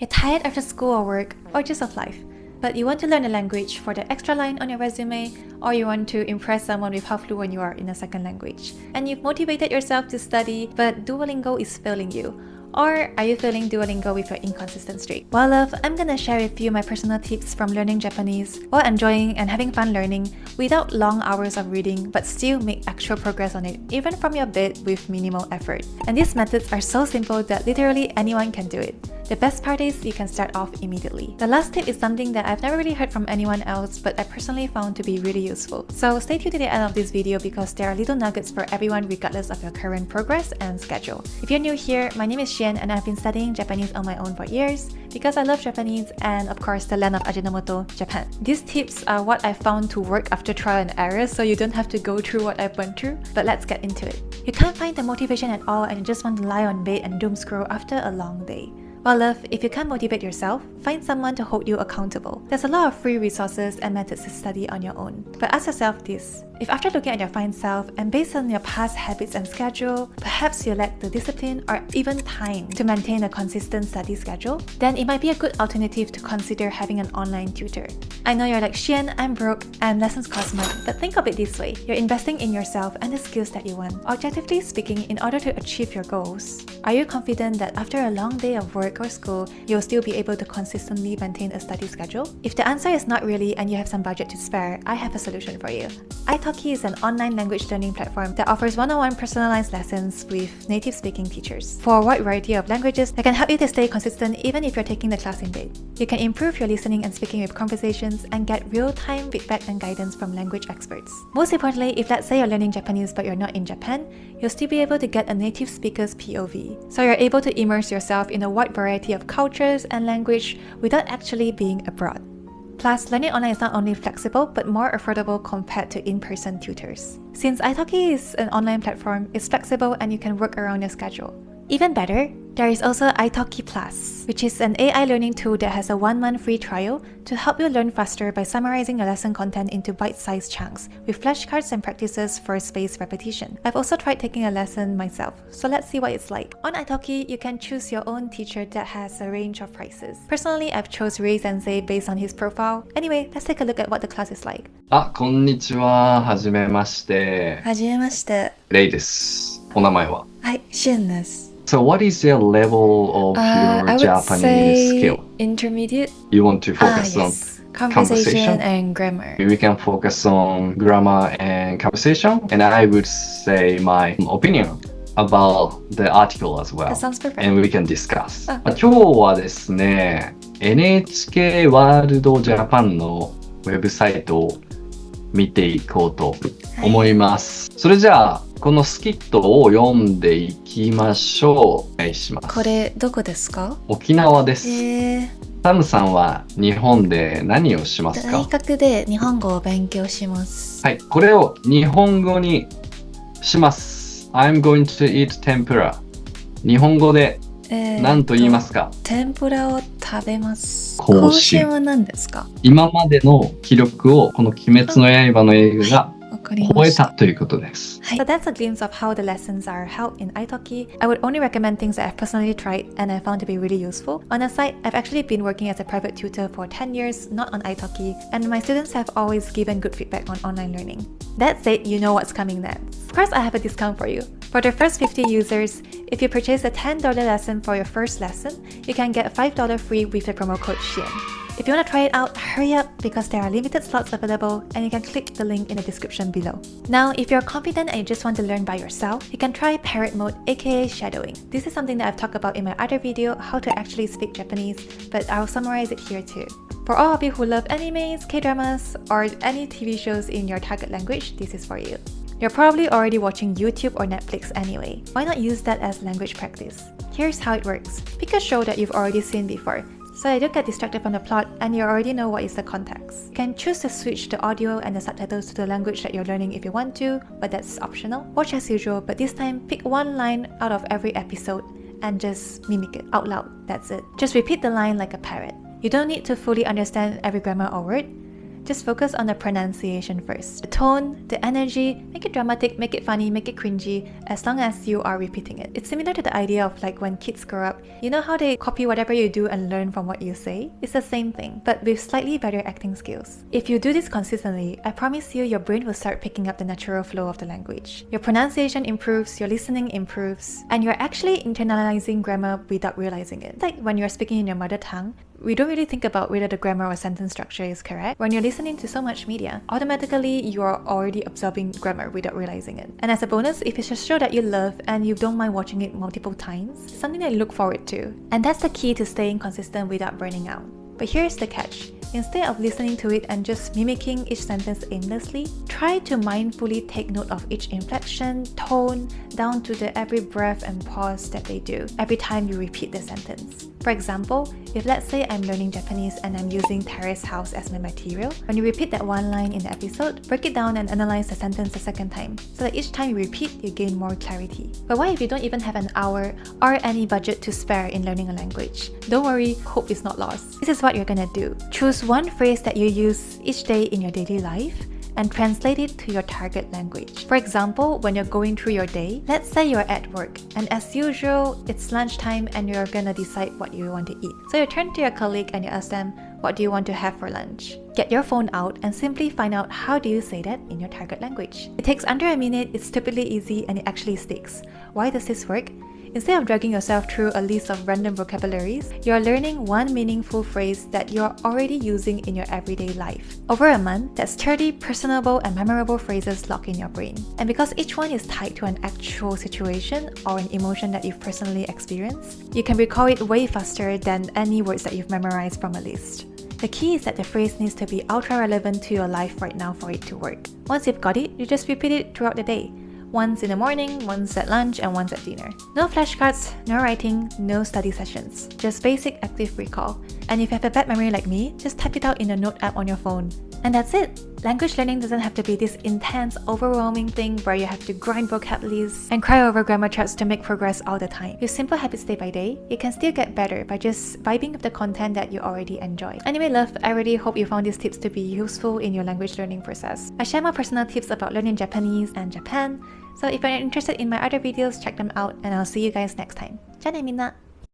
You're tired after school or work, or just of life, but you want to learn a language for the extra line on your resume, or you want to impress someone with how fluent you are in a second language. And you've motivated yourself to study, but Duolingo is failing you. Or are you failing Duolingo with your inconsistent streak? Well, love, I'm gonna share with you my personal tips from learning Japanese while enjoying and having fun learning without long hours of reading, but still make actual progress on it, even from your bed with minimal effort. And these methods are so simple that literally anyone can do it. The best part is you can start off immediately. The last tip is something that I've never really heard from anyone else, but I personally found to be really useful. So stay tuned to the end of this video because there are little nuggets for everyone regardless of your current progress and schedule. If you're new here, my name is Shean and I've been studying Japanese on my own for years because I love Japanese and of course the land of Ajinomoto, Japan. These tips are what I found to work after trial and error, so you don't have to go through what I've went through, but let's get into it. You can't find the motivation at all and you just want to lie on bed and doom scroll after a long day. Well, love, if you can't motivate yourself, find someone to hold you accountable. There's a lot of free resources and methods to study on your own. But ask yourself this: if after looking at your fine self and based on your past habits and schedule, perhaps you lack the discipline or even time to maintain a consistent study schedule, then it might be a good alternative to consider having an online tutor. I know you're like, Shean, I'm broke and lessons cost money, but think of it this way: you're investing in yourself and the skills that you want. Objectively speaking, in order to achieve your goals, are you confident that after a long day of work or school, you'll still be able to consistently maintain a study schedule? If the answer is not really and you have some budget to spare, I have a solution for you. Italki is an online language learning platform that offers one-on-one personalized lessons with native speaking teachers for a wide variety of languages that can help you to stay consistent even if you're taking the class in bed. You can improve your listening and speaking with conversations and get real-time feedback and guidance from language experts. Most importantly, if let's say you're learning Japanese but you're not in Japan, you'll still be able to get a native speaker's POV. So you're able to immerse yourself in a wide variety of cultures and language without actually being abroad. Plus, learning online is not only flexible but more affordable compared to in-person tutors. Since italki is an online platform, it's flexible and you can work around your schedule. Even better, there is also Italki Plus, which is an AI learning tool that has a 1-month free trial to help you learn faster by summarizing your lesson content into bite-sized chunks with flashcards and practices for spaced repetition. I've also tried taking a lesson myself, so let's see what it's like. On Italki, you can choose your own teacher that has a range of prices. Personally, I've chose Ray Sensei based on his profile. Anyway, let's take a look at what the class is like. こんにちは。はじめまして。はじめまして。レイです。お名前は？はい、シェンです。So what is your level of your I would Japanese say skill? Intermediate. You want to focus Yes. on Conversation and grammar. We can focus on grammar and conversation. And I would say my opinion about the article as well. That sounds perfect. And we can discuss. あ今日はですね、NHK ワールドジャパンのウェブサイトを見ていこうと思います。それじゃあ、このスキットを読んでいきましょう。お願いします。これどこですか？沖縄です。サムさんは日本で何をしますか？大学で日本語を勉強します。はい、これを日本語にします。I'm going to eat tempura。日本語で何と言いますか？天ぷらを食べます。更新は何ですか？今までの記録をこの鬼滅の刃の映画が覚えたということです。So that's a glimpse of how the lessons are held in italki. I would only recommend things that I've personally tried and I found to be really useful. On a side, I've actually been working as a private tutor for 10 years, not on italki, and my students have always given good feedback on online learning. That said, you know what's coming next. Of course, I have a discount for you. For the first 50 users, if you purchase a $10 lesson for your first lesson, you can get $5 free with the promo code Shean. If you want to try it out, hurry up because there are limited slots available and you can click the link in the description below. Now, if you're confident and you just want to learn by yourself, you can try parrot mode, aka shadowing. This is something that I've talked about in my other video, how to actually speak Japanese, but I'll summarize it here too. For all of you who love animes, K-dramas, or any TV shows in your target language, this is for you. You're probably already watching YouTube or Netflix anyway. Why not use that as language practice? Here's how it works. Pick a show that you've already seen before, so you don't get distracted from the plot and you already know what is the context. You can choose to switch the audio and the subtitles to the language that you're learning if you want to, but that's optional. Watch as usual, but this time pick one line out of every episode and just mimic it out loud. That's it. Just repeat the line like a parrot. You don't need to fully understand every grammar or word. just focus on the pronunciation first. The tone, the energy, make it dramatic, make it funny, make it cringy, as long as you are repeating it. It's similar to the idea of like when kids grow up, you know how they copy whatever you do and learn from what you say? It's the same thing, but with slightly better acting skills. If you do this consistently, I promise you your brain will start picking up the natural flow of the language. Your pronunciation improves, your listening improves, and you're actually internalizing grammar without realizing it. Like when you're speaking in your mother tongue, we don't really think about whether the grammar or sentence structure is correct. When you're listening to so much media, automatically you are already absorbing grammar without realizing it. And as a bonus, if it's a show that you love and you don't mind watching it multiple times, it's something that you look forward to. And that's the key to staying consistent without burning out. But here's the catch. Instead of listening to it and just mimicking each sentence aimlessly, try to mindfully take note of each inflection, tone, down to the every breath and pause that they do every time you repeat the sentence. For example, if let's say I'm learning Japanese and I'm using terrace house as my material, when you repeat that one line in the episode, break it down and analyze the sentence a second time, so that each time you repeat, you gain more clarity. But what if you don't even have an hour or any budget to spare in learning a language? Don't worry, hope is not lost. This is what you're gonna do. Choose one phrase that you use each day in your daily life and translate it to your target language. For example, when you're going through your day, let's say you're at work, and as usual, it's lunchtime and you're gonna decide what you want to eat. So you turn to your colleague and you ask them, what do you want to have for lunch? Get your phone out and simply find out how do you say that in your target language. It takes under a minute, it's stupidly easy, and it actually sticks. Why does this work? Instead of dragging yourself through a list of random vocabularies, you're learning one meaningful phrase that you're already using in your everyday life. Over a month, that's 30 personable and memorable phrases locked in your brain. And because each one is tied to an actual situation or an emotion that you've personally experienced, you can recall it way faster than any words that you've memorized from a list. The key is that the phrase needs to be ultra relevant to your life right now for it to work. Once you've got it, you just repeat it throughout the day. Once in the morning, once at lunch, and once at dinner. No flashcards, no writing, no study sessions. Just basic active recall. And if you have a bad memory like me, just type it out in a note app on your phone. And that's it! Language learning doesn't have to be this intense, overwhelming thing where you have to grind vocab lists and cry over grammar charts to make progress all the time. With simple habits day by day, you can still get better by just vibing with the content that you already enjoy. Anyway, love, I really hope you found these tips to be useful in your language learning process. I share more personal tips about learning Japanese and Japan, so if you're interested in my other videos, check them out and I'll see you guys next time. 짠, 에미나!